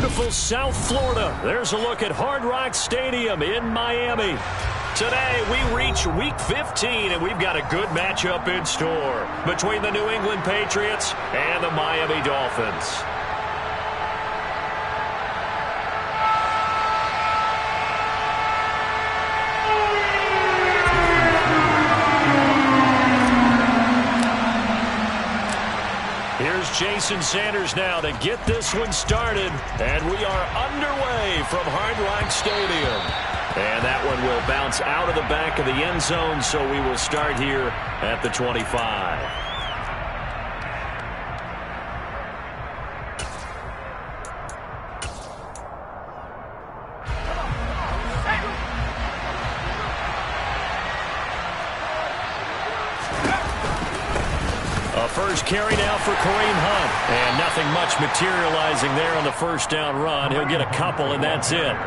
beautiful South Florida. There's a look at Hard Rock Stadium in Miami. Today, we reach Week 15, and we've got a good matchup in store between the New England Patriots and the Miami Dolphins. Here's Jason Sanders now to get this one started, and we are underway from Hard Rock Stadium. And that one will bounce out of the back of the end zone, so we will start here at the 25. First carry now for Kareem Hunt. And nothing much materializing there on the first down run. He'll get a couple, and that's it.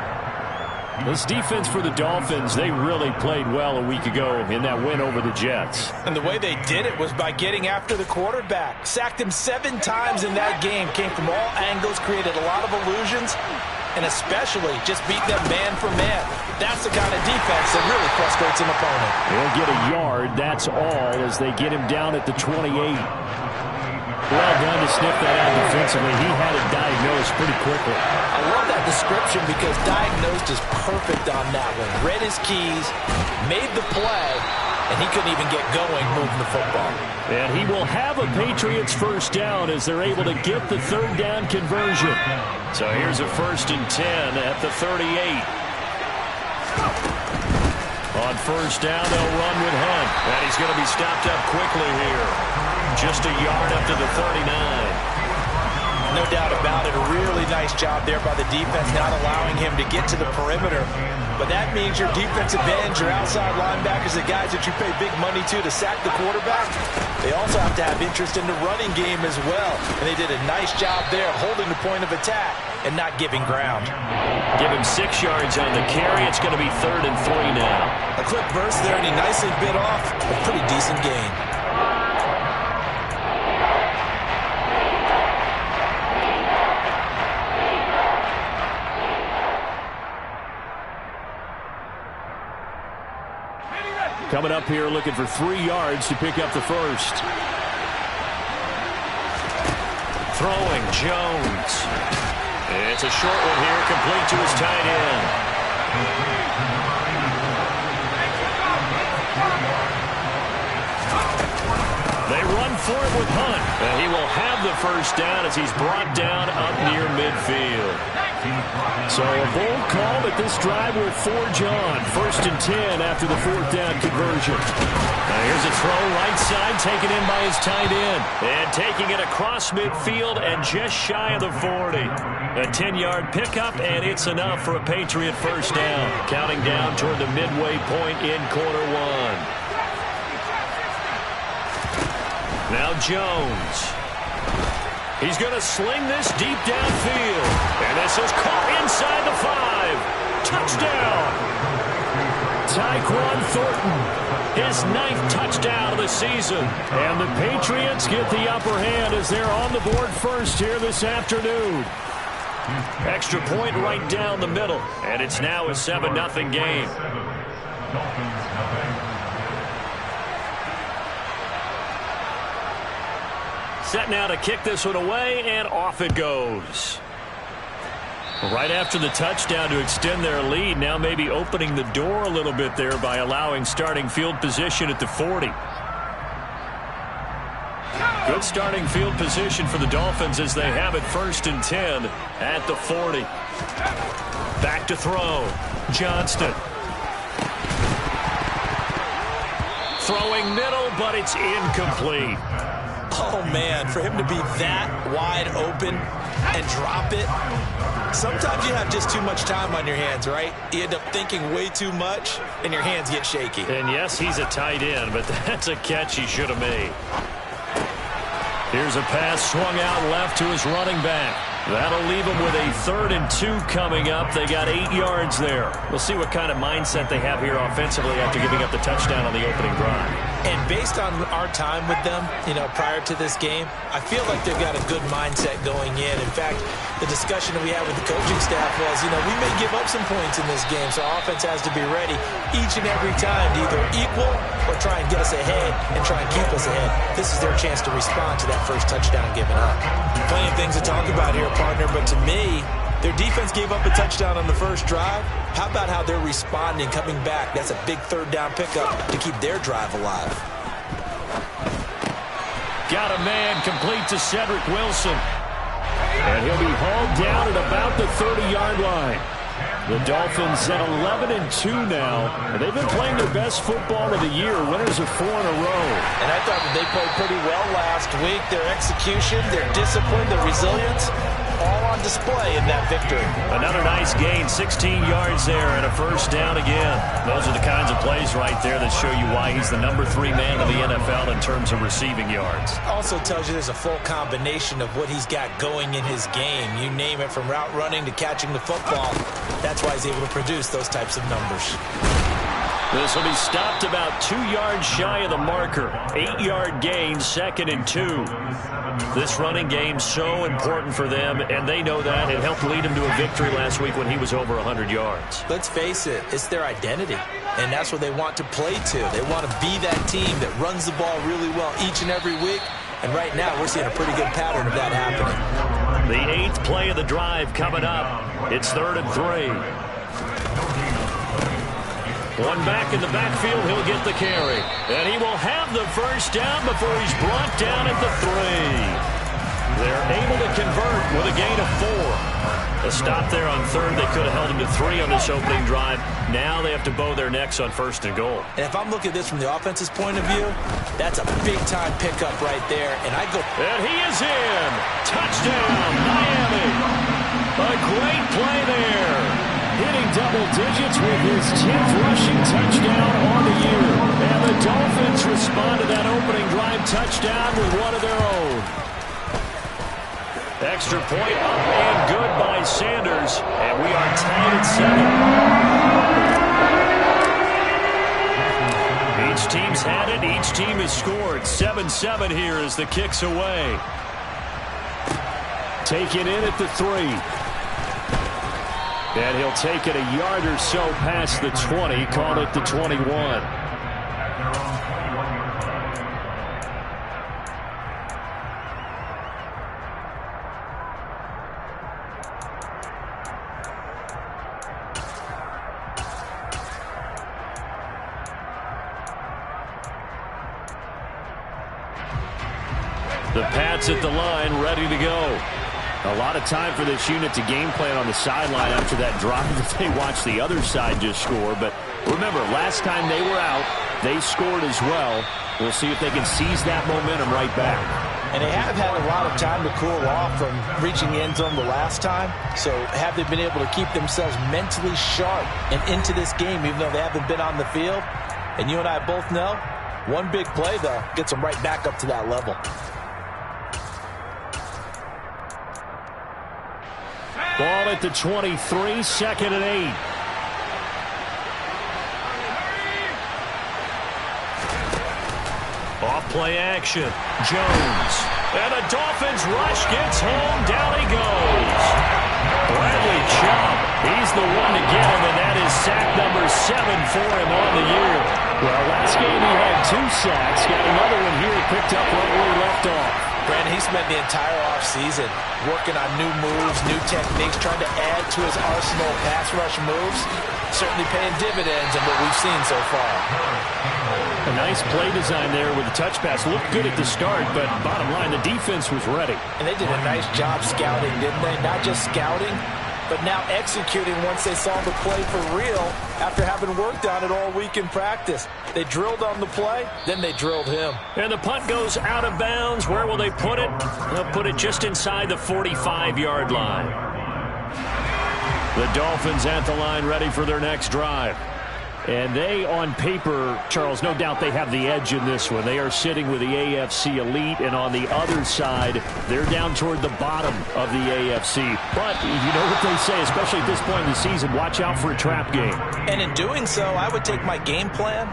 This defense for the Dolphins, they really played well a week ago in that win over the Jets. And the way they did it was by getting after the quarterback. Sacked him 7 times in that game. Came from all angles, created a lot of illusions, and especially just beat them man for man. That's the kind of defense that really frustrates an opponent. He'll get a yard, that's all, as they get him down at the 28. Well done to sniff that out defensively. He had it diagnosed pretty quickly. I love that description because diagnosed is perfect on that one. Read his keys, made the play, and he couldn't even get going moving the football. And he will have a Patriots first down as they're able to get the third down conversion. So here's a 1st and 10 at the 38. On first down, they'll run with Hunt. And he's going to be stopped up quickly here. Just a yard up to the 39. No doubt about it. A really nice job there by the defense, not allowing him to get to the perimeter. But that means your defensive ends, your outside linebackers, the guys that you pay big money to sack the quarterback, they also have to have interest in the running game as well. And they did a nice job there holding the point of attack and not giving ground. Give him 6 yards on the carry. It's going to be 3rd and 3 now. A quick burst there, and he nicely bit off a pretty decent gain. Coming up here looking for 3 yards to pick up the first. Throwing, Jones. It's a short one here, complete to his tight end. They run for it with Hunt. And he will have the first down as he's brought down up near midfield. So a bold call, but this drive will forge on. 1st and 10 after the 4th down conversion. Now here's a throw right side, taken in by his tight end. And taking it across midfield and just shy of the 40. A 10-yard pickup, and it's enough for a Patriot first down. Counting down toward the midway point in quarter 1. Now Jones. He's going to sling this deep downfield. And this is caught inside the 5. Touchdown. Tyquan Thornton, his 9th touchdown of the season. And the Patriots get the upper hand as they're on the board first here this afternoon. Extra point right down the middle. And it's now a 7-0 game. Set now to kick this one away, and off it goes. Right after the touchdown to extend their lead, now maybe opening the door a little bit there by allowing starting field position at the 40. Good starting field position for the Dolphins as they have it 1st and 10 at the 40. Back to throw. Johnston. Throwing middle, but it's incomplete. Oh, man, for him to be that wide open and drop it. Sometimes you have just too much time on your hands, right? You end up thinking way too much, and your hands get shaky. And, yes, he's a tight end, but that's a catch he should have made. Here's a pass swung out left to his running back. That'll leave them with a 3rd and 2 coming up. They got 8 yards there. We'll see what kind of mindset they have here offensively after giving up the touchdown on the opening drive. And based on our time with them, prior to this game, I feel like they've got a good mindset going in. In fact, the discussion that we had with the coaching staff was, we may give up some points in this game, so our offense has to be ready each and every time to either equal or try and get us ahead and try and keep us ahead. This is their chance to respond to that first touchdown given up. Plenty of things to talk about here, partner, but to me, their defense gave up a touchdown on the first drive. How about how they're responding, coming back? That's a big third down pickup to keep their drive alive. Got a man complete to Cedric Wilson. And he'll be hauled down at about the 30-yard line. The Dolphins at 11-2 now. And they've been playing their best football of the year. Winners of 4 in a row. And I thought that they played pretty well last week. Their execution, their discipline, their resilience, all on display in that victory. Another nice gain, 16 yards there and a first down again. Those are the kinds of plays right there that show you why he's the number 3 man in the NFL in terms of receiving yards. Also tells you there's a full combination of what he's got going in his game. You name it, from route running to catching the football. That's why he's able to produce those types of numbers. This will be stopped about 2 yards shy of the marker. 8-yard gain, 2nd and 2. This running game so important for them, and they know that. It helped lead them to a victory last week when he was over 100 yards. Let's face it, it's their identity, and that's what they want to play to. They want to be that team that runs the ball really well each and every week, and right now we're seeing a pretty good pattern of that happening. The 8th play of the drive coming up. It's 3rd and 3. One back in the backfield, he'll get the carry. And he will have the first down before he's brought down at the 3. They're able to convert with a gain of 4. A stop there on 3rd. They could have held him to 3 on this opening drive. Now they have to bow their necks on 1st and goal. And if I'm looking at this from the offense's point of view, that's a big-time pickup right there. And I go... And he is in. Touchdown, Miami. A great play there. Hitting double digits with his 10th rushing touchdown on the year. And the Dolphins respond to that opening drive touchdown with one of their own. Extra point up and good by Sanders. And we are tied at 7. Each team's had it. Each team has scored. 7-7 here as the kick's away. Taken in at the 3. And he'll take it a yard or so past the 20, call it the 21. The Pats at the line, ready to go. A lot of time for this unit to game plan on the sideline after that drive that they watched the other side just score. But remember, last time they were out, they scored as well. We'll see if they can seize that momentum right back. And they have had a lot of time to cool off from reaching the end zone the last time. So have they been able to keep themselves mentally sharp and into this game, even though they haven't been on the field? And you and I both know, one big play, though, gets them right back up to that level. Ball at the 23, 2nd and 8. Off play action. Jones. And the Dolphins rush gets home. Down he goes. Bradley Chubb. He's the one to get him, and that is sack number 7 for him on the year. Well, last game he had 2 sacks. Got another one here picked up right where he left off. Brandon, he spent the entire offseason working on new moves, new techniques, trying to add to his arsenal of pass rush moves. Certainly paying dividends in what we've seen so far. A nice play design there with the touch pass. Looked good at the start, but bottom line, the defense was ready. And they did a nice job scouting, didn't they? Not just scouting, but now executing once they saw the play for real after having worked on it all week in practice. They drilled on the play, then they drilled him. And the punt goes out of bounds. Where will they put it? They'll put it just inside the 45-yard line. The Dolphins at the line ready for their next drive. And they, on paper, Charles, no doubt they have the edge in this one. They are sitting with the AFC elite, and on the other side, they're down toward the bottom of the AFC. But you know what they say, especially at this point in the season, watch out for a trap game. And in doing so, I would take my game plan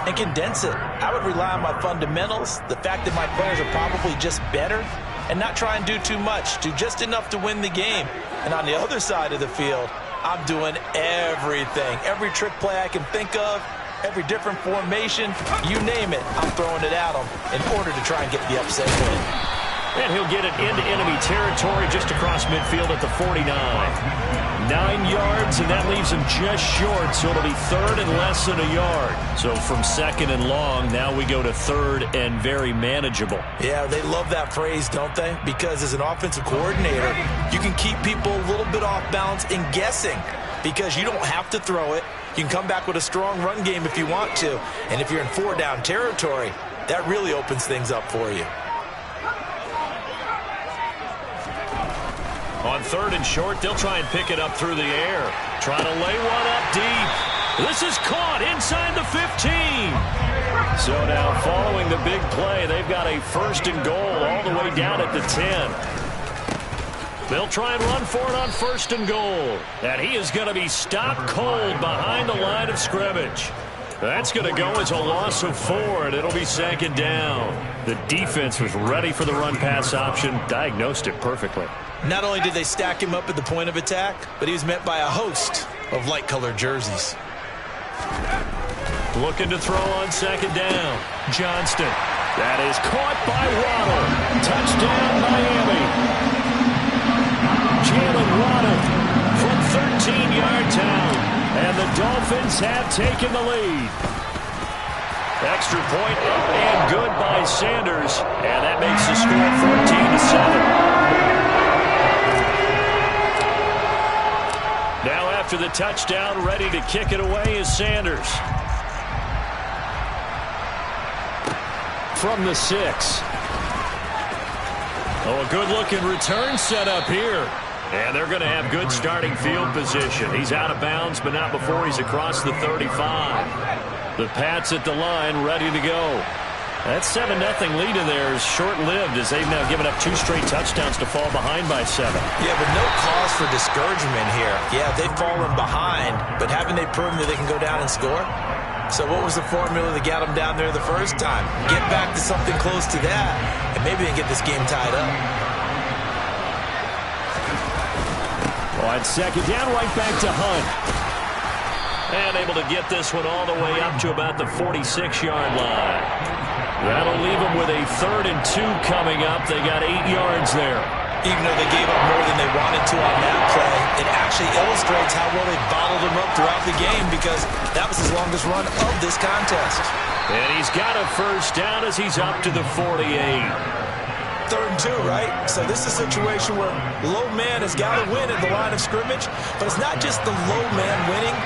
and condense it. I would rely on my fundamentals, the fact that my players are probably just better, and not try and do too much, do just enough to win the game. And on the other side of the field, I'm doing everything. Every trick play I can think of, every different formation, you name it, I'm throwing it at them in order to try and get the upset win. And he'll get it into enemy territory just across midfield at the 49. 9 yards, and that leaves him just short, so it'll be third and less than a yard. So from second and long, now we go to third and very manageable. Yeah, they love that phrase, don't they? Because as an offensive coordinator, you can keep people a little bit off balance in guessing because you don't have to throw it. You can come back with a strong run game if you want to. And if you're in 4-down territory, that really opens things up for you. On third and short, they'll try and pick it up through the air. Trying to lay one up deep. This is caught inside the 15. So now following the big play, they've got a first and goal all the way down at the 10. They'll try and run for it on first and goal. And he is going to be stopped cold behind the line of scrimmage. That's going to go as a loss of 4, and it'll be second down. The defense was ready for the run-pass option, diagnosed it perfectly. Not only did they stack him up at the point of attack, but he was met by a host of light-colored jerseys. Looking to throw on second down. Johnston. That is caught by Waddle. Touchdown, Miami. Jalen Waddle from 13-yard down. And the Dolphins have taken the lead. Extra point up and good by Sanders. And that makes the score 14-7. Now after the touchdown, ready to kick it away is Sanders. From the 6. Oh, a good-looking return set up here. And they're going to have good starting field position. He's out of bounds, but not before he's across the 35. The Pats at the line, ready to go. That 7-0 lead in there is short-lived as they've now given up 2 straight touchdowns to fall behind by 7. Yeah, but no cause for discouragement here. Yeah, they've fallen behind, but haven't they proven that they can go down and score? So what was the formula that got them down there the first time? Get back to something close to that, and maybe they can get this game tied up. On second down, right back to Hunt. And able to get this one all the way up to about the 46-yard line. That'll leave them with a 3rd and 2 coming up. They got 8 yards there. Even though they gave up more than they wanted to on that play, it actually illustrates how well they bottled them up throughout the game because that was his longest run of this contest. And he's got a first down as he's up to the 48. 3rd and 2, right? So this is a situation where low man has got to win at the line of scrimmage, but it's not just the low man winning.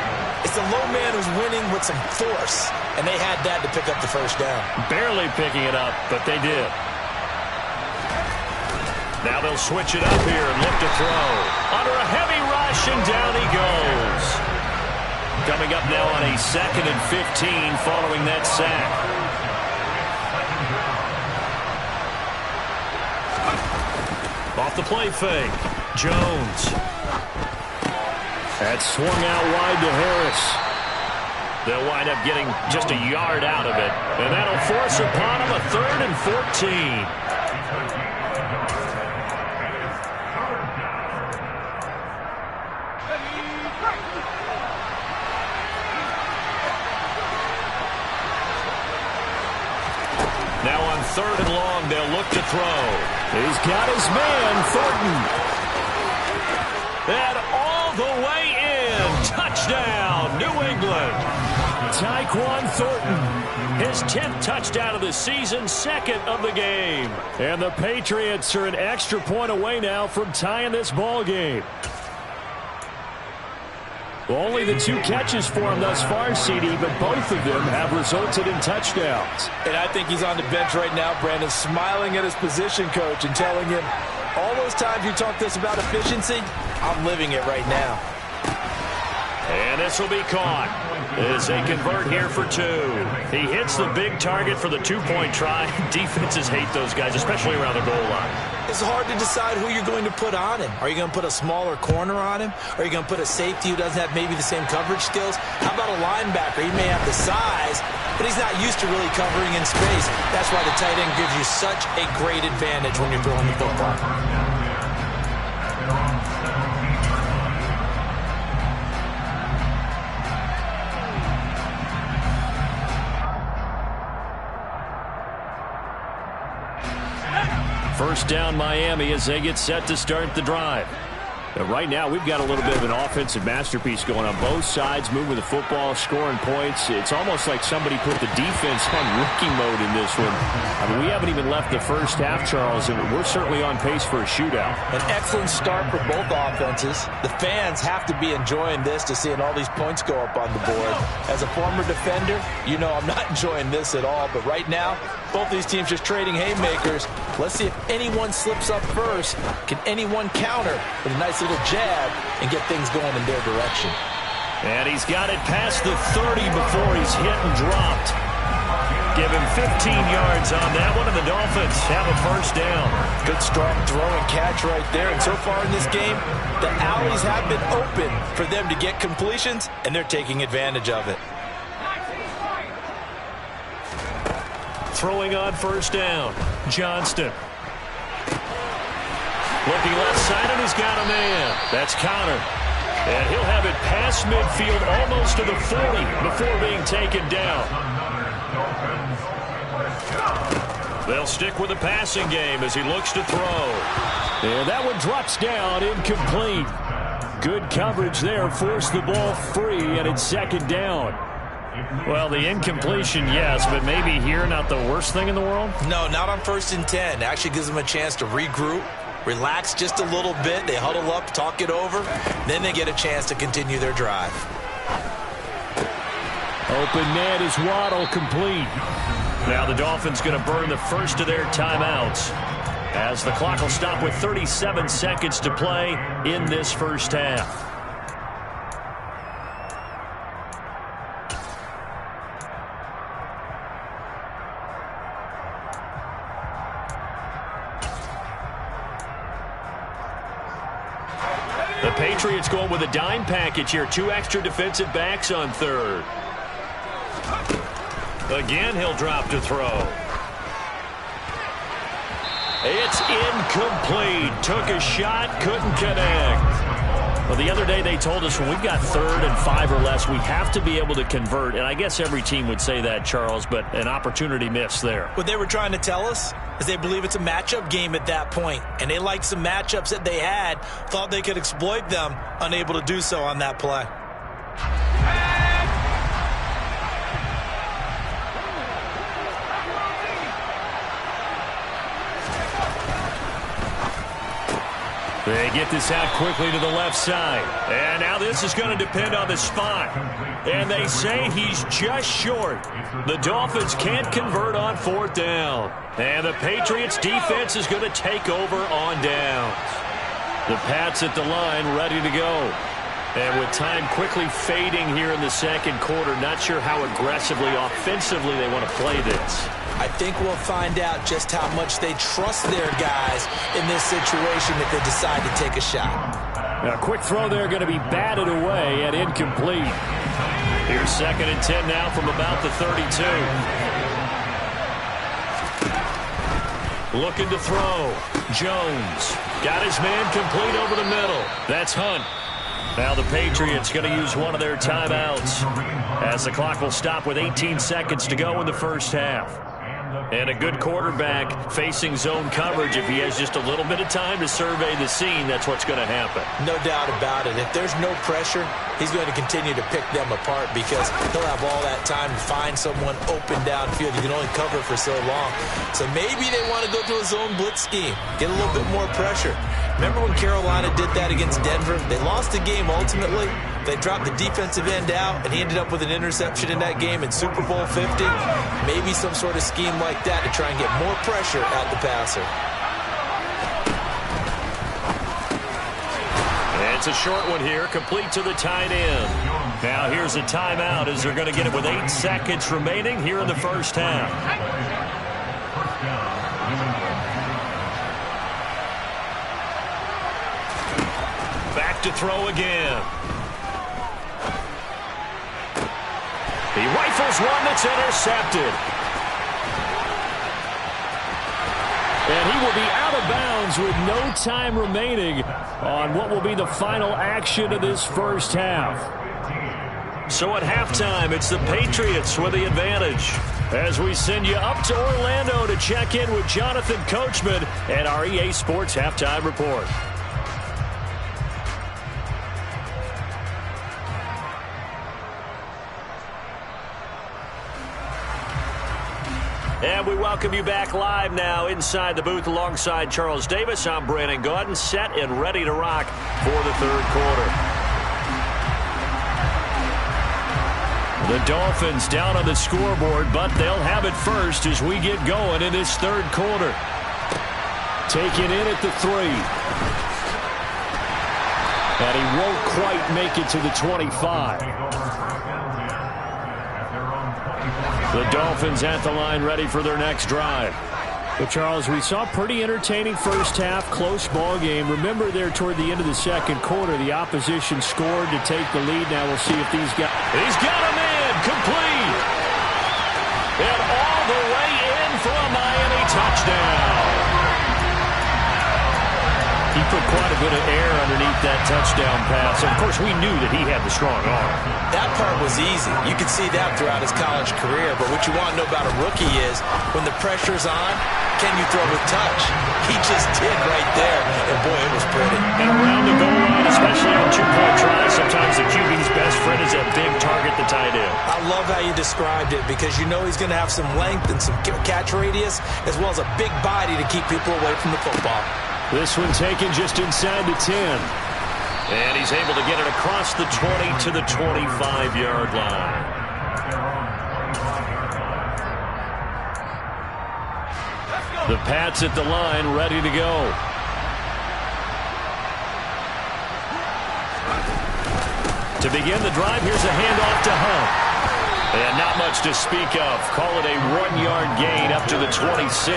It's the low man who's winning with some force, and they had that to pick up the first down. Barely picking it up, but they did. Now they'll switch it up here and look to throw. Under a heavy rush, and down he goes. Coming up now on a 2nd and 15 following that sack. Off the play fake. Jones. That's swung out wide to Harris. They'll wind up getting just a yard out of it. And that'll force upon him a 3rd and 14. Now on 3rd and long, they'll look to throw. He's got his man, Thornton. And all the way in. Touchdown, New England. Tyquan Thornton, his 10th touchdown of the season, 2nd of the game. And the Patriots are an extra point away now from tying this ball game. Only the 2 catches for him thus far, CD, but both of them have resulted in touchdowns. And I think he's on the bench right now, Brandon, smiling at his position coach and telling him, all those times you talked to us about efficiency, I'm living it right now. And this will be caught as they convert here for 2. He hits the big target for the 2-point try. Defenses hate those guys, especially around the goal line. It's hard to decide who you're going to put on him. Are you going to put a smaller corner on him? Are you going to put a safety who doesn't have maybe the same coverage skills? How about a linebacker? He may have the size, but he's not used to really covering in space. That's why the tight end gives you such a great advantage when you're throwing the football. First down Miami as they get set to start the drive. But right now we've got a little bit of an offensive masterpiece going on both sides, moving the football, scoring points. It's almost like somebody put the defense on rookie mode in this one. I mean, we haven't even left the first half, Charles, and we're certainly on pace for a shootout. An excellent start for both offenses. The fans have to be enjoying this to seeing all these points go up on the board. As a former defender, you know I'm not enjoying this at all, but right now, both these teams just trading haymakers. Let's see if anyone slips up first. Can anyone counter with a nice little jab and get things going in their direction? And he's got it past the 30 before he's hit and dropped. Give him 15 yards on that one, and the Dolphins have a first down. Good strong throw and catch right there. And so far in this game, the alleys have been open for them to get completions, and they're taking advantage of it. Throwing on first down, Johnston. Looking left side, and he's got a man. That's Connor. And he'll have it past midfield, almost to the 40, before being taken down. They'll stick with the passing game as he looks to throw. And that one drops down, incomplete. Good coverage there, forced the ball free, and it's second down. Well, the incompletion, yes, but maybe here not the worst thing in the world? No, not on 1st and 10. Actually gives them a chance to regroup, relax just a little bit. They huddle up, talk it over. Then they get a chance to continue their drive. Open man is Waddle, complete. Now the Dolphins going to burn the first of their timeouts as the clock will stop with 37 seconds to play in this first half. The Patriots going with a dime package here. 2 extra defensive backs on third. Again, he'll drop to throw. It's incomplete. Took a shot, couldn't connect. Well, the other day they told us when we've got 3rd and 5 or less, we have to be able to convert. And I guess every team would say that, Charles, but an opportunity missed there. What they were trying to tell us is they believe it's a matchup game at that point. And they liked some matchups that they had, thought they could exploit them, unable to do so on that play. They get this out quickly to the left side. And now this is going to depend on the spot. And they say he's just short. The Dolphins can't convert on 4th down. And the Patriots defense is going to take over on downs. The Pats at the line ready to go. And with time quickly fading here in the second quarter, not sure how aggressively, offensively they want to play this. I think we'll find out just how much they trust their guys in this situation if they decide to take a shot. A quick throw there going to be batted away and incomplete. Here's 2nd and 10 now from about the 32. Looking to throw. Jones got his man complete over the middle. That's Hunt. Now the Patriots going to use one of their timeouts as the clock will stop with 18 seconds to go in the first half. And a good quarterback facing zone coverage, if he has just a little bit of time to survey the scene, that's what's going to happen. No doubt about it. If there's no pressure, he's going to continue to pick them apart because he'll have all that time to find someone open downfield. You can only cover for so long. So maybe they want to go to a zone blitz scheme, get a little bit more pressure. Remember when Carolina did that against Denver? They lost the game ultimately. They dropped the defensive end out, and he ended up with an interception in that game in Super Bowl 50. Maybe some sort of scheme like that to try and get more pressure at the passer. And It's a short one here, complete to the tight end. Now here's a timeout as they're going to get it with 8 seconds remaining here in the first half. Back to throw again. He rifles one that's intercepted. And he will be out of bounds with no time remaining on what will be the final action of this first half. So at halftime, it's the Patriots with the advantage. As we send you up to Orlando to check in with Jonathan Coachman and our EA Sports Halftime Report. And we welcome you back live now inside the booth alongside Charles Davis. I'm Brandon Gaudin, set and ready to rock for the third quarter. The Dolphins down on the scoreboard, but they'll have it first as we get going in this third quarter. Taken in at the 3. And he won't quite make it to the 25. The Dolphins at the line ready for their next drive. Well, Charles, we saw a pretty entertaining first half, close ball game. Remember there toward the end of the second quarter, the opposition scored to take the lead. Now we'll see if these guys... He's got a man, complete. And all the way in for a Miami touchdown. He put quite a bit of air underneath that touchdown pass. Of course, we knew that he had the strong arm. That part was easy. You could see that throughout his college career. But what you want to know about a rookie is when the pressure's on, can you throw with touch? He just did right there. And, boy, it was pretty. And around the goal line, especially on two-point tries, sometimes the QB's best friend is that big target, the tight end. I love how you described it because you know he's going to have some length and some catch radius as well as a big body to keep people away from the football. This one taken just inside the 10. And he's able to get it across the 20 to the 25-yard line. The Pats at the line, ready to go. To begin the drive, here's a handoff to Hunt. And not much to speak of. Call it a 1-yard gain up to the 26.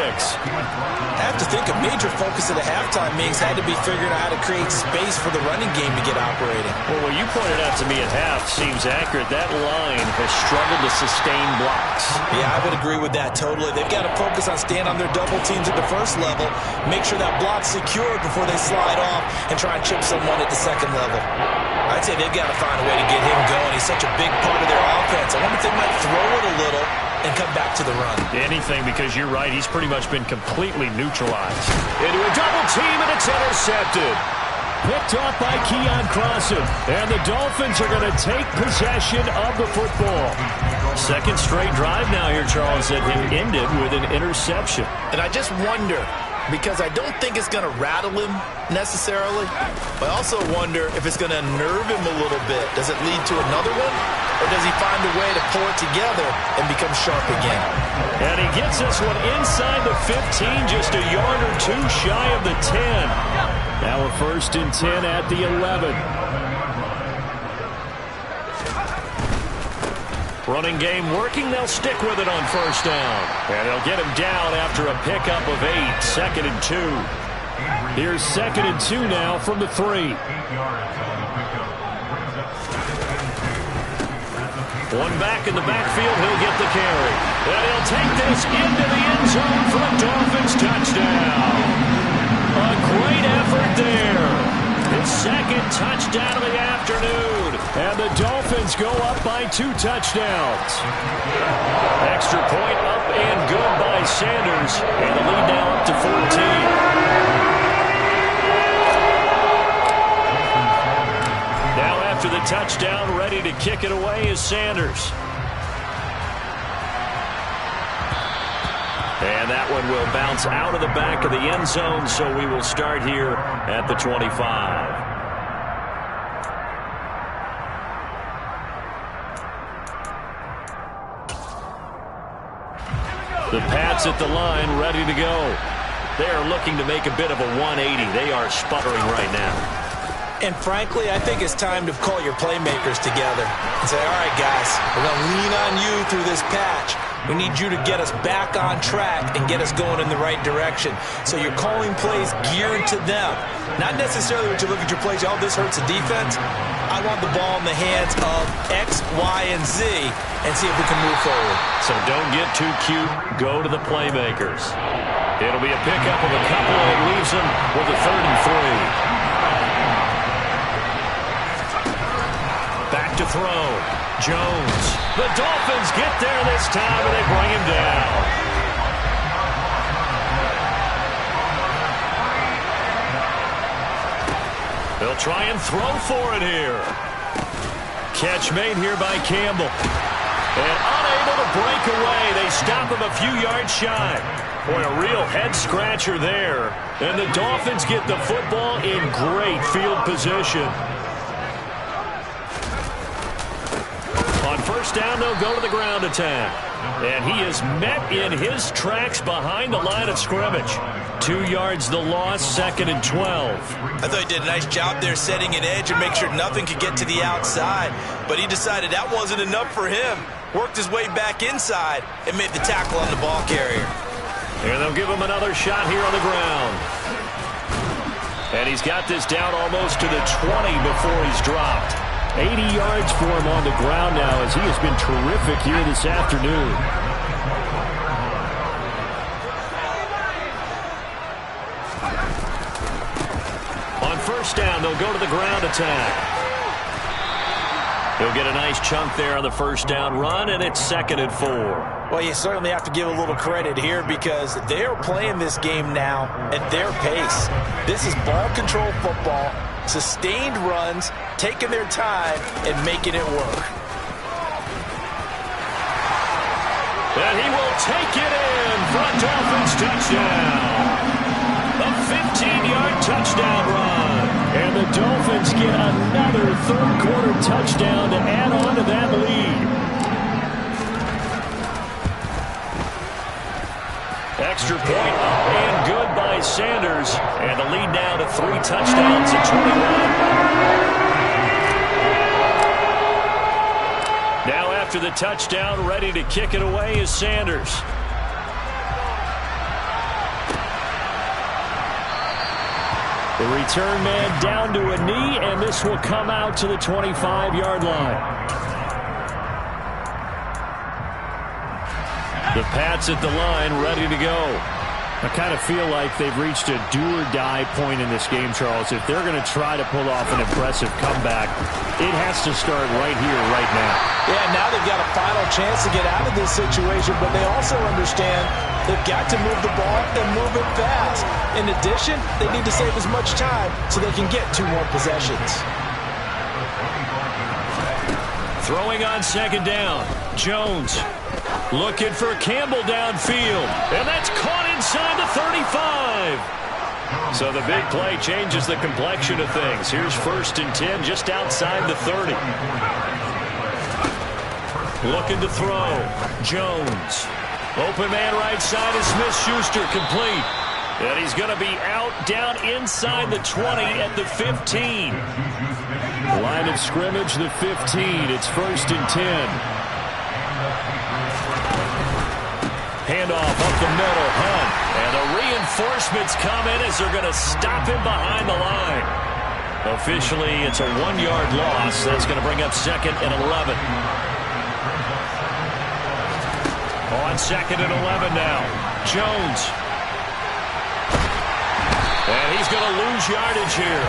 I have to think a major focus of the halftime meetings had to be figuring out how to create space for the running game to get operating. Well, what you pointed out to me at half seems accurate. That line has struggled to sustain blocks. Yeah, I would agree with that totally. They've got to focus on staying on their double teams at the first level, make sure that block's secured before they slide off, and try and chip someone at the second level. I'd say they've got to find a way to get him going. He's such a big part of their offense. I wonder if they might throw it a little and come back to the run. Anything, because you're right. He's pretty much been completely neutralized. Into a double team, and it's intercepted. Picked off by Keon Crossan. And the Dolphins are going to take possession of the football. Second straight drive now here, Charles, that him ended with an interception. And I just wonder, because I don't think it's going to rattle him necessarily, but I also wonder if it's going to unnerve him a little bit. Does it lead to another one? Or does he find a way to pull it together and become sharp again? And he gets this one inside the 15, just a yard or two shy of the 10. Now a 1st and 10 at the 11. Running game working. They'll stick with it on first down. And they'll get him down after a pickup of 8. 2nd and 2. Here's 2nd and 2 now from the 3. One back in the backfield. He'll get the carry. And he'll take this into the end zone for a Dolphins touchdown. A great effort there. His 2nd touchdown of the afternoon. And the Dolphins go up by 2 touchdowns. Extra point up and good by Sanders. And the lead now up to 14. Now after the touchdown, ready to kick it away is Sanders. And that one will bounce out of the back of the end zone, so we will start here at the 25. The Pats at the line, ready to go. They are looking to make a bit of a 180. They are sputtering right now. And frankly, I think it's time to call your playmakers together and say, all right, guys, we're going to lean on you through this patch. We need you to get us back on track and get us going in the right direction. So you're calling plays geared to them. Not necessarily when you look at your plays, oh, this hurts the defense. I want the ball in the hands of X, Y, and Z and see if we can move forward. So don't get too cute. Go to the playmakers. It'll be a pickup of a couple and leaves them with a 3rd and 3. Back to throw. Jones. The Dolphins get there this time, and they bring him down. They'll try and throw for it here. Catch made here by Campbell. And unable to break away. They stop him a few yards shy. Boy, a real head-scratcher there. And the Dolphins get the football in great field position. On first down, they'll go to the ground attack. And he is met in his tracks behind the line of scrimmage. 2 yards the loss, 2nd and 12. I thought he did a nice job there setting an edge and make sure nothing could get to the outside. But he decided that wasn't enough for him. Worked his way back inside and made the tackle on the ball carrier. And they'll give him another shot here on the ground. And he's got this down almost to the 20 before he's dropped. 80 yards for him on the ground now as he has been terrific here this afternoon. On first down, they'll go to the ground attack. He'll get a nice chunk there on the first down run, and it's 2nd and 4. Well, you certainly have to give a little credit here because they're playing this game now at their pace. This is ball control football. Sustained runs, taking their time, and making it work. And he will take it in for a Dolphins touchdown. A 15-yard touchdown run. And the Dolphins get another third-quarter touchdown to add on to that lead. Extra point up and good by Sanders. And the lead now to 3 touchdowns and 21. Now after the touchdown, ready to kick it away is Sanders. The return man down to a knee, and this will come out to the 25-yard line. The Pats at the line, ready to go. I kind of feel like they've reached a do-or-die point in this game, Charles. If they're going to try to pull off an impressive comeback, it has to start right here, right now. Yeah, now they've got a final chance to get out of this situation, but they also understand they've got to move the ball and move it fast. In addition, they need to save as much time so they can get 2 more possessions. Throwing on second down, Jones. Looking for Campbell downfield. And that's caught inside the 35. So the big play changes the complexion of things. Here's 1st and 10 just outside the 30. Looking to throw. Jones. Open man right side is Smith-Schuster, complete. And he's going to be out down inside the 20 at the 15. Line of scrimmage, the 15. It's 1st and 10. Handoff up the middle, Hunt. And the reinforcements come in as they're going to stop him behind the line. Officially, it's a 1-yard loss. That's going to bring up 2nd and 11. On 2nd and 11 now. Jones. And he's going to lose yardage here.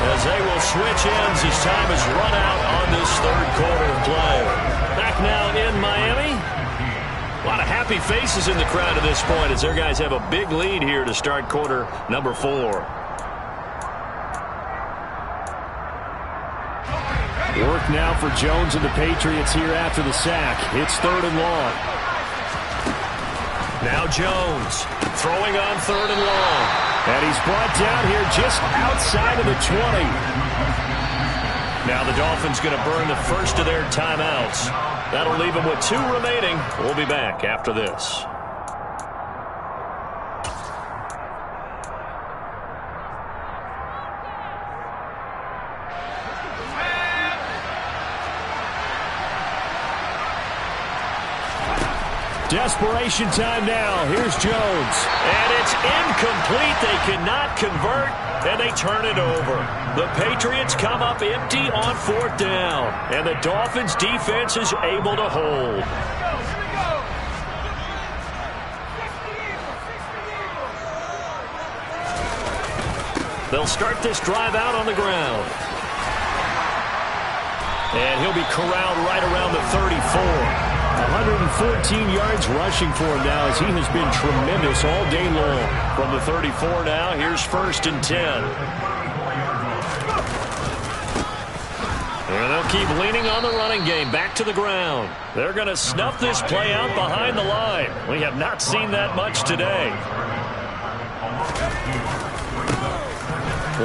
As they will switch ends as time is run out on this third quarter play. Back now in Miami. A lot of happy faces in the crowd at this point as their guys have a big lead here to start quarter number 4. Work now for Jones and the Patriots here after the sack. It's 3rd and long. Now Jones throwing on 3rd and long. And he's brought down here just outside of the 20. Now the Dolphins going to burn the first of their timeouts. That'll leave them with 2 remaining. We'll be back after this. Desperation time now. Here's Jones. And it's incomplete. They cannot convert, and they turn it over. The Patriots come up empty on 4th down, and the Dolphins' defense is able to hold. They'll start this drive out on the ground. And he'll be corralled right around the 34. 114 yards rushing for him now as he has been tremendous all day long. From the 34 now, here's 1st and 10. And they'll keep leaning on the running game. Back to the ground. They're going to snuff this play out behind the line. We have not seen that much today.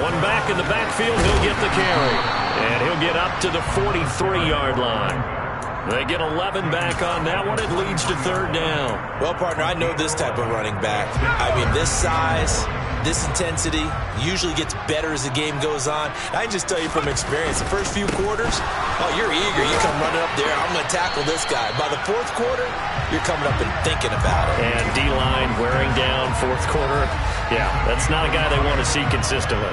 One back in the backfield, he'll get the carry. And he'll get up to the 43-yard line. They get 11 back on that one. It leads to 3rd down. Well, partner, I know this type of running back. I mean, this size, this intensity usually gets better as the game goes on. I can just tell you from experience, the first few quarters, oh, you're eager. You come running up there, I'm going to tackle this guy. By the 4th quarter, you're coming up and thinking about it. And D-line wearing down 4th quarter. Yeah, that's not a guy they want to see consistently.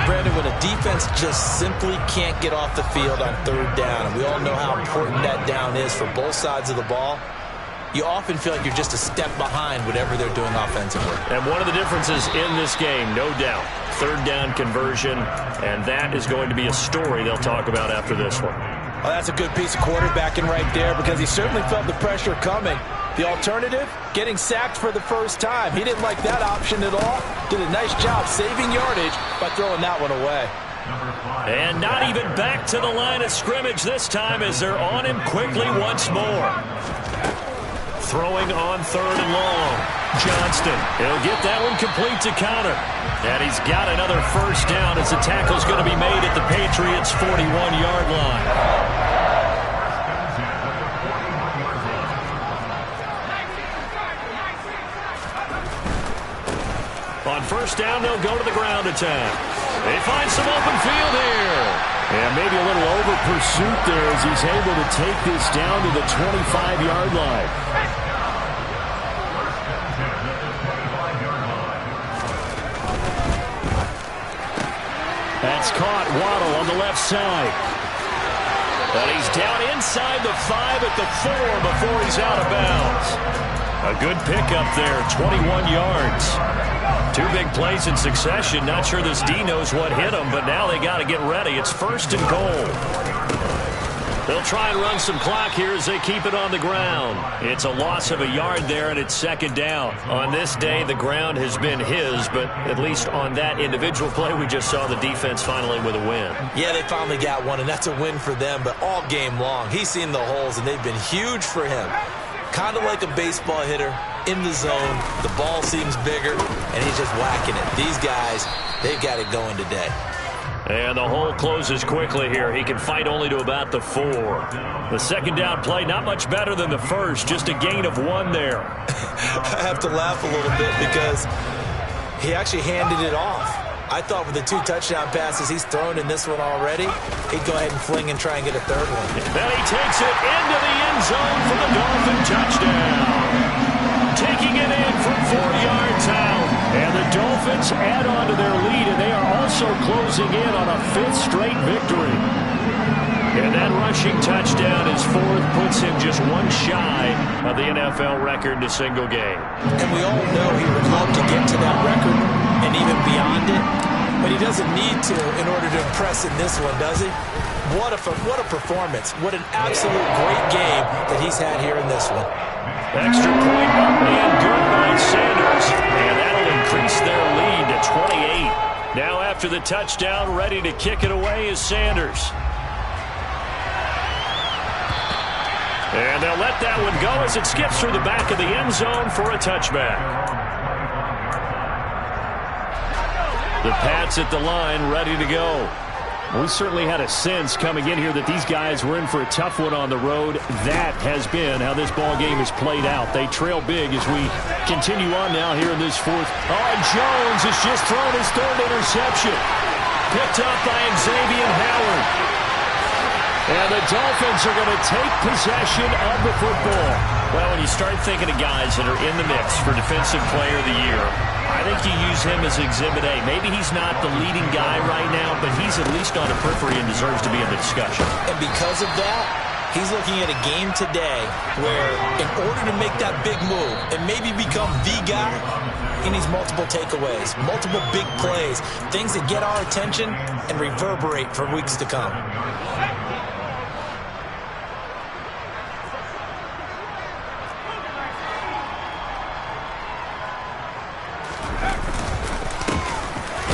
Brandon, when a defense just simply can't get off the field on 3rd down, and we all know how important that down is for both sides of the ball, you often feel like you're just a step behind whatever they're doing offensively. And one of the differences in this game, no doubt, 3rd down conversion, and that is going to be a story they'll talk about after this one. Well, that's a good piece of quarterbacking right there because he certainly felt the pressure coming. The alternative, getting sacked for the first time. He didn't like that option at all. Did a nice job saving yardage by throwing that one away. And not even back to the line of scrimmage this time as they're on him quickly once more. Throwing on 3rd and long. Johnston, he'll get that one complete to counter. And he's got another 1st down as the tackle's going to be made at the Patriots' 41-yard line. On 1st down, they'll go to the ground attack. They find some open field here. And maybe a little over pursuit there as he's able to take this down to the 25-yard line. That's caught. Waddle on the left side. And he's down inside the 5 at the 4 before he's out of bounds. A good pickup there, 21 yards. 2 big plays in succession. Not sure this D knows what hit him, but now they got to get ready. It's 1st and goal. They'll try and run some clock here as they keep it on the ground. It's a loss of a yard there, and it's 2nd down. On this day, the ground has been his, but at least on that individual play, we just saw the defense finally with a win. Yeah, they finally got one, and that's a win for them, but all game long, he's seen the holes, and they've been huge for him. Kind of like a baseball hitter in the zone. The ball seems bigger, and he's just whacking it. These guys, they've got it going today. And the hole closes quickly here. He can fight only to about the 4. The 2nd down play, not much better than the first. Just a gain of 1 there. I have to laugh a little bit because he actually handed it off. I thought with the 2 touchdown passes he's thrown in this one already, he'd go ahead and fling and try and get a 3rd one. Then he takes it into the end zone for the Dolphin touchdown. Taking it in from 4 yards out. And the Dolphins add on to their lead, and they are also closing in on a 5th straight victory. And that rushing touchdown, his 4th, puts him just 1 shy of the NFL record in a single game. And we all know he would love to get to that record and even beyond it, but he doesn't need to in order to impress in this one, does he? What a performance. What an absolute great game that he's had here in this one. Extra point up and good by Sanders. And that'll increase their lead to 28. Now after the touchdown, ready to kick it away is Sanders. And they'll let that one go as it skips through the back of the end zone for a touchback. The Pats at the line, ready to go. We certainly had a sense coming in here that these guys were in for a tough one on the road. That has been how this ball game has played out. They trail big as we continue on now here in this 4th. Oh, and Jones has just thrown his 3rd interception. Picked up by Xavier Howard. And the Dolphins are going to take possession of the football. Well, when you start thinking of guys that are in the mix for Defensive Player of the Year, I think you use him as Exhibit A. Maybe he's not the leading guy right now, but he's at least on a periphery and deserves to be in the discussion. And because of that, he's looking at a game today where in order to make that big move and maybe become the guy, he needs multiple takeaways, multiple big plays, things that get our attention and reverberate for weeks to come.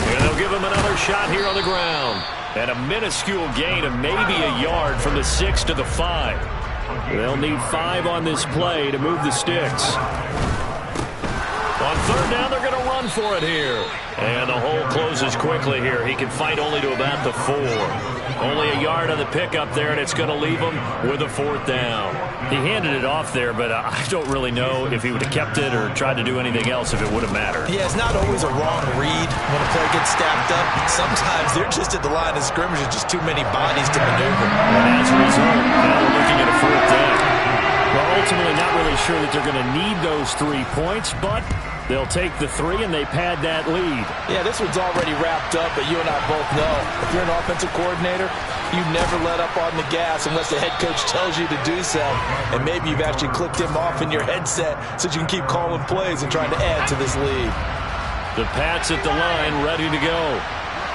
And they'll give him another shot here on the ground. And a minuscule gain of maybe a yard from the 6 to the 5. They'll need 5 on this play to move the sticks. On third down, they're going to run for it here. And the hole closes quickly here. He can fight only to about the 4. Only a yard on the pickup there, and it's going to leave him with a 4th down. He handed it off there, but I don't really know if he would have kept it or tried to do anything else if it would have mattered. Yeah, it's not always a wrong read when a player gets stacked up. Sometimes they're just at the line of scrimmage with just too many bodies to maneuver. And as a result, now we're looking at a 4th down. Well, ultimately not really sure that they're going to need those 3 points, but they'll take the 3 and they pad that lead. Yeah, this one's already wrapped up, but you and I both know if you're an offensive coordinator, you never let up on the gas unless the head coach tells you to do so. And maybe you've actually clicked him off in your headset so you can keep calling plays and trying to add to this lead. The Pats at the line, ready to go.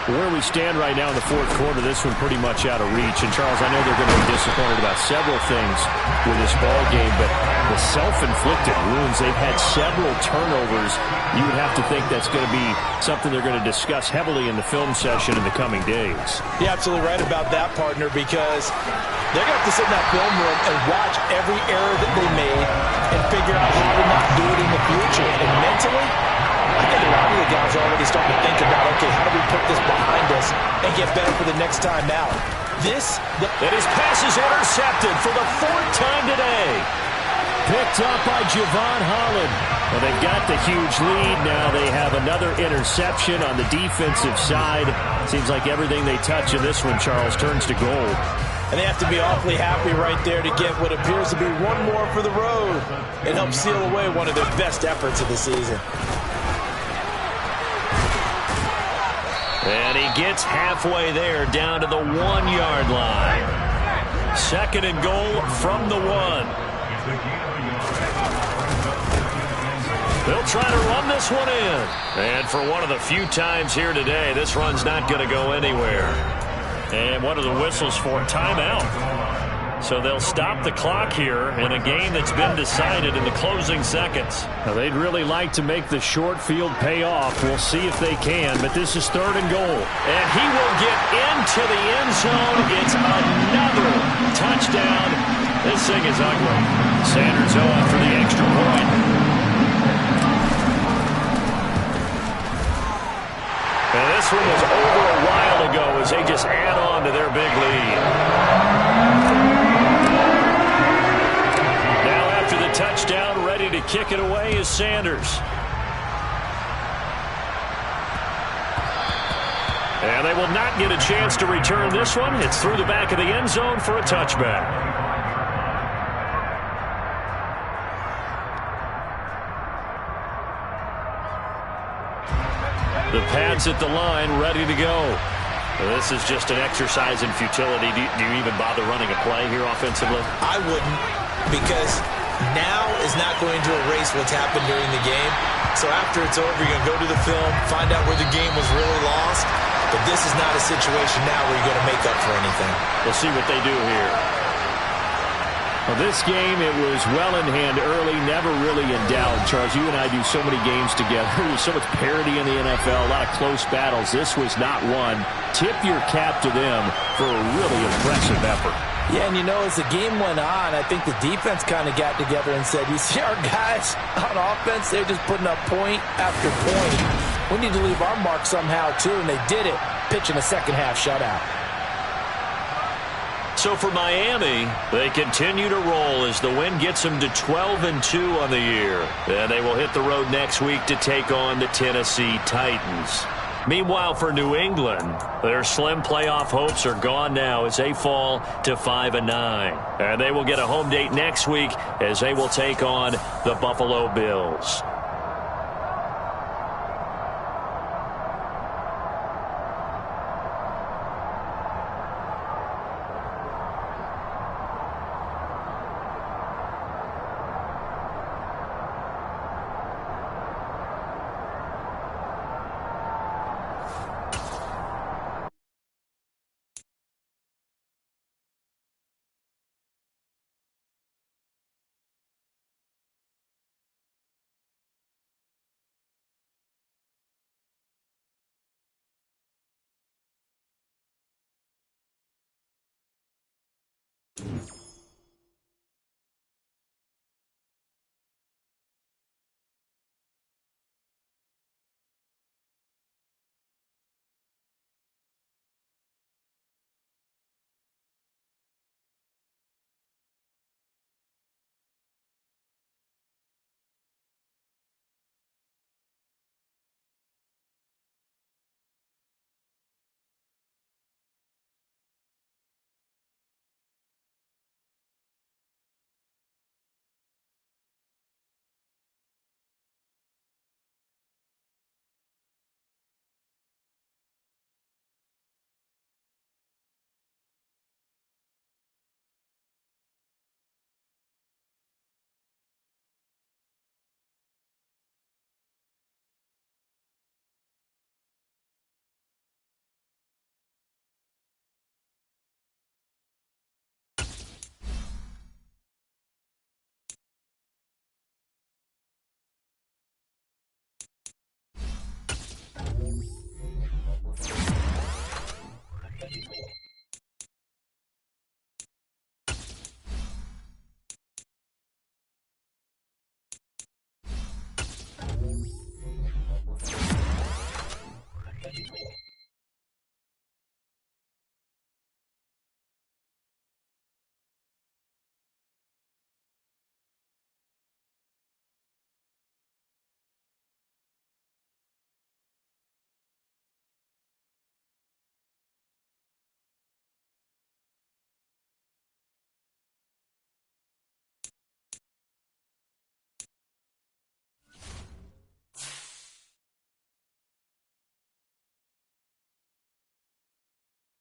Where we stand right now in the 4th quarter, this one pretty much out of reach. And, Charles, I know they're going to be disappointed about several things with this ball game, but the self-inflicted wounds, they've had several turnovers. You would have to think that's going to be something they're going to discuss heavily in the film session in the coming days. You're absolutely right about that, partner, because they're going to have to sit in that film room and watch every error that they made and figure out how to not do it in the future. And mentally, I think a lot of the guys are already starting to think about, okay, how do we put this behind us and get better for the next time out? And his pass is intercepted for the 4th time today. Picked up by Javon Holland. Well, they've got the huge lead. Now they have another interception on the defensive side. Seems like everything they touch in this one, Charles, turns to gold. And they have to be awfully happy right there to get what appears to be one more for the road and help seal away one of their best efforts of the season. And he gets halfway there, down to the 1-yard line. 2nd and goal from the 1. They'll try to run this one in. And for one of the few times here today, this run's not going to go anywhere. And what are the whistles for? Timeout. So they'll stop the clock here in a game that's been decided in the closing seconds. Now, they'd really like to make the short field pay off. We'll see if they can, but this is 3rd and goal. And he will get into the end zone. It's another touchdown. This thing is ugly. Sanders on for the extra point. And this one was over a while ago as they just add on to their big lead. Touchdown, ready to kick it away is Sanders. And they will not get a chance to return this one. It's through the back of the end zone for a touchback. The Pats at the line, ready to go. This is just an exercise in futility. Do you even bother running a play here offensively? I wouldn't, because now is not going to erase what's happened during the game. So after it's over, you're going to go to the film, find out where the game was really lost. But this is not a situation now where you're going to make up for anything. We'll see what they do here. Well, this game, it was well in hand early, never really in doubt. Charles, you and I do so many games together. There's so much parity in the NFL, a lot of close battles. This was not one. Tip your cap to them for a really impressive effort. Yeah, and you know, as the game went on, I think the defense kind of got together and said, you see our guys on offense, they're just putting up point after point. We need to leave our mark somehow, too, and they did it, pitching a second-half shutout. So for Miami, they continue to roll as the win gets them to 12-2 on the year. And they will hit the road next week to take on the Tennessee Titans. Meanwhile, for New England, their slim playoff hopes are gone now as they fall to 5-9. And they will get a home date next week as they will take on the Buffalo Bills.